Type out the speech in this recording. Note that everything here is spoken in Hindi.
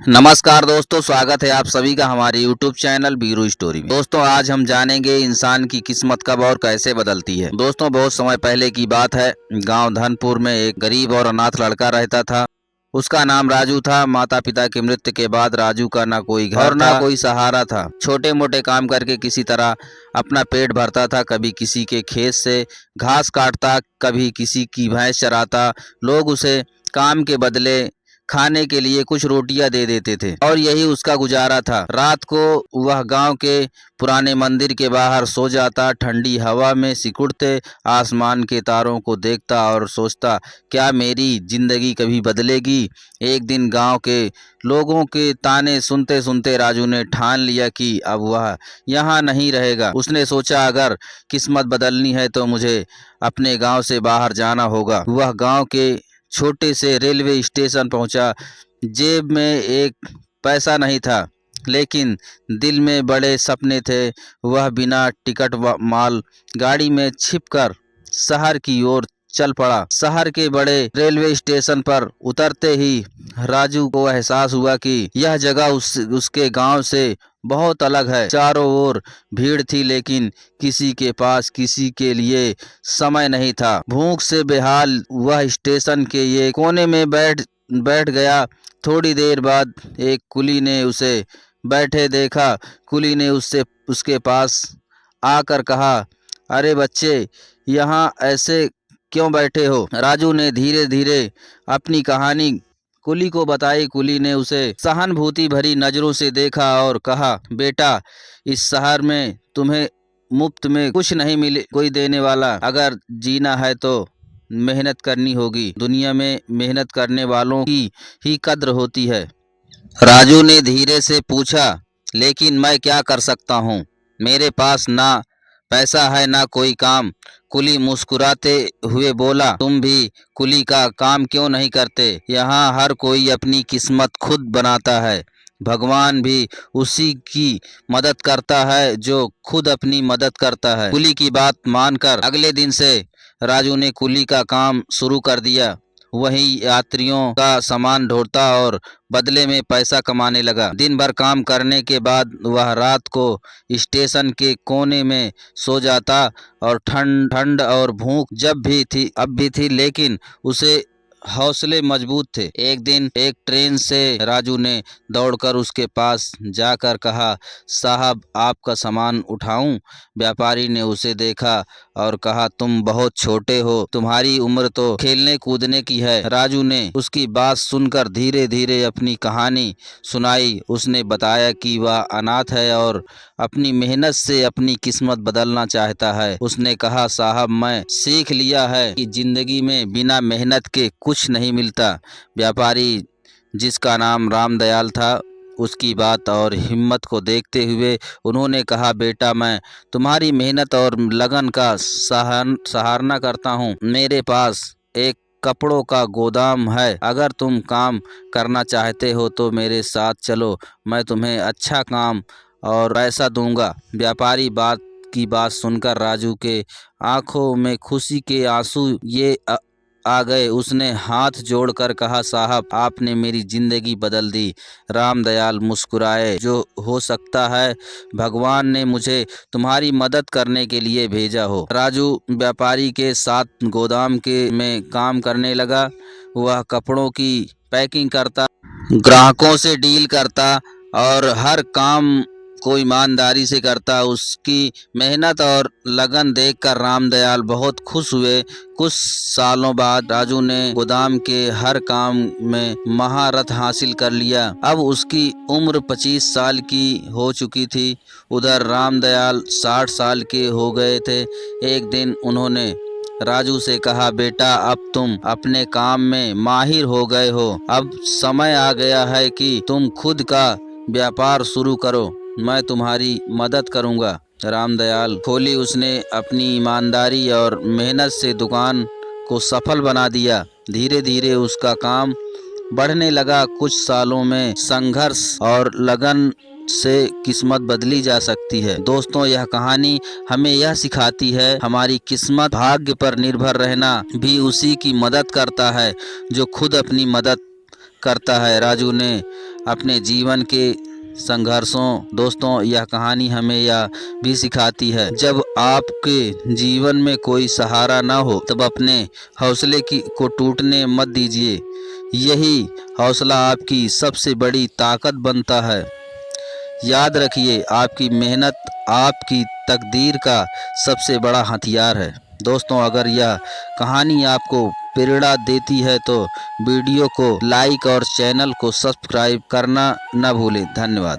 नमस्कार दोस्तों, स्वागत है आप सभी का हमारे YouTube चैनल बीरू स्टोरी में। दोस्तों, आज हम जानेंगे इंसान की किस्मत कब और कैसे बदलती है। दोस्तों, बहुत समय पहले की बात है। गांव धनपुर में एक गरीब और अनाथ लड़का रहता था। उसका नाम राजू था। माता पिता की मृत्यु के बाद राजू का ना कोई घर और ना कोई सहारा था। छोटे मोटे काम करके किसी तरह अपना पेट भरता था। कभी किसी के खेत से घास काटता, कभी किसी की भैंस चराता। लोग उसे काम के बदले खाने के लिए कुछ रोटियां दे देते थे और यही उसका गुजारा था। रात को वह गांव के पुराने मंदिर के बाहर सो जाता। ठंडी हवा में सिकुड़ते आसमान के तारों को देखता और सोचता, क्या मेरी जिंदगी कभी बदलेगी। एक दिन गांव के लोगों के ताने सुनते सुनते राजू ने ठान लिया कि अब वह यहाँ नहीं रहेगा। उसने सोचा, अगर किस्मत बदलनी है तो मुझे अपने गांव से बाहर जाना होगा। वह गांव के छोटे से रेलवे स्टेशन पहुंचा। जेब में एक पैसा नहीं था, लेकिन दिल में बड़े सपने थे। वह बिना टिकट माल गाड़ी में छिपकर शहर की ओर चल पड़ा। शहर के बड़े रेलवे स्टेशन पर उतरते ही राजू को एहसास हुआ कि यह जगह उसके गांव से बहुत अलग है। चारों ओर भीड़ थी, लेकिन किसी के पास किसी के लिए समय नहीं था। भूख से बेहाल वह स्टेशन के ये कोने में बैठ गया। थोड़ी देर बाद एक कुली ने उसे बैठे देखा। कुली ने उसके पास आकर कहा, अरे बच्चे, यहाँ ऐसे क्यों बैठे हो। राजू ने धीरे धीरे अपनी कहानी कुली को बताई। कुली ने उसे सहानुभूति भरी नजरों से देखा और कहा, बेटा, इस शहर में तुम्हें मुफ्त में कुछ नहीं मिले कोई देने वाला। अगर जीना है तो मेहनत करनी होगी। दुनिया में मेहनत करने वालों की ही कद्र होती है। राजू ने धीरे से पूछा, लेकिन मैं क्या कर सकता हूँ। मेरे पास ना पैसा है ना कोई काम। कुली मुस्कुराते हुए बोला, तुम भी कुली का काम क्यों नहीं करते। यहाँ हर कोई अपनी किस्मत खुद बनाता है। भगवान भी उसी की मदद करता है जो खुद अपनी मदद करता है। कुली की बात मानकर अगले दिन से राजू ने कुली का काम शुरू कर दिया। वही यात्रियों का सामान ढोता और बदले में पैसा कमाने लगा। दिन भर काम करने के बाद वह रात को स्टेशन के कोने में सो जाता और ठंड और भूख अब भी थी, लेकिन उसे हौसले मजबूत थे। एक दिन एक ट्रेन से राजू ने दौड़कर उसके पास जाकर कहा, साहब, आपका सामान उठाऊं। व्यापारी ने उसे देखा और कहा, तुम बहुत छोटे हो, तुम्हारी उम्र तो खेलने कूदने की है। राजू ने उसकी बात सुनकर धीरे धीरे अपनी कहानी सुनाई। उसने बताया कि वह अनाथ है और अपनी मेहनत से अपनी किस्मत बदलना चाहता है। उसने कहा, साहब, मैं सीख लिया है कि जिंदगी में बिना मेहनत के कुछ नहीं मिलता। व्यापारी, जिसका नाम रामदयाल था, उसकी बात और हिम्मत को देखते हुए उन्होंने कहा, बेटा, मैं तुम्हारी मेहनत और लगन का सराहना करता हूँ। मेरे पास एक कपड़ों का गोदाम है। अगर तुम काम करना चाहते हो तो मेरे साथ चलो, मैं तुम्हें अच्छा काम और पैसा दूंगा। व्यापारी की बात सुनकर राजू के आंखों में खुशी के आंसू आ गए। उसने हाथ जोड़कर कहा, साहब, आपने मेरी जिंदगी बदल दी। रामदयाल मुस्कुराए, जो हो सकता है भगवान ने मुझे तुम्हारी मदद करने के लिए भेजा हो। राजू व्यापारी के साथ गोदाम में काम करने लगा। वह कपड़ों की पैकिंग करता, ग्राहकों से डील करता और हर काम को ईमानदारी से करता। उसकी मेहनत और लगन देखकर रामदयाल बहुत खुश हुए। कुछ सालों बाद राजू ने गोदाम के हर काम में महारत हासिल कर लिया। अब उसकी उम्र 25 साल की हो चुकी थी। उधर रामदयाल 60 साल के हो गए थे। एक दिन उन्होंने राजू से कहा, बेटा, अब तुम अपने काम में माहिर हो गए हो। अब समय आ गया है कि तुम खुद का व्यापार शुरू करो। मैं तुम्हारी मदद करूंगा। रामदयाल खोली। उसने अपनी ईमानदारी और मेहनत से दुकान को सफल बना दिया। धीरे धीरे उसका काम बढ़ने लगा। कुछ सालों में संघर्ष और लगन से किस्मत बदली जा सकती है। दोस्तों, यह कहानी हमें यह सिखाती है, हमारी किस्मत भाग्य पर निर्भर रहना भी उसी की मदद करता है जो खुद अपनी मदद करता है। राजू ने अपने जीवन के संघर्षों। दोस्तों, यह कहानी हमें यह भी सिखाती है, जब आपके जीवन में कोई सहारा ना हो तब अपने हौसले को टूटने मत दीजिए। यही हौसला आपकी सबसे बड़ी ताकत बनता है। याद रखिए, आपकी मेहनत आपकी तकदीर का सबसे बड़ा हथियार है। दोस्तों, अगर यह कहानी आपको प्रेरणा देती है तो वीडियो को लाइक और चैनल को सब्सक्राइब करना न भूलें। धन्यवाद।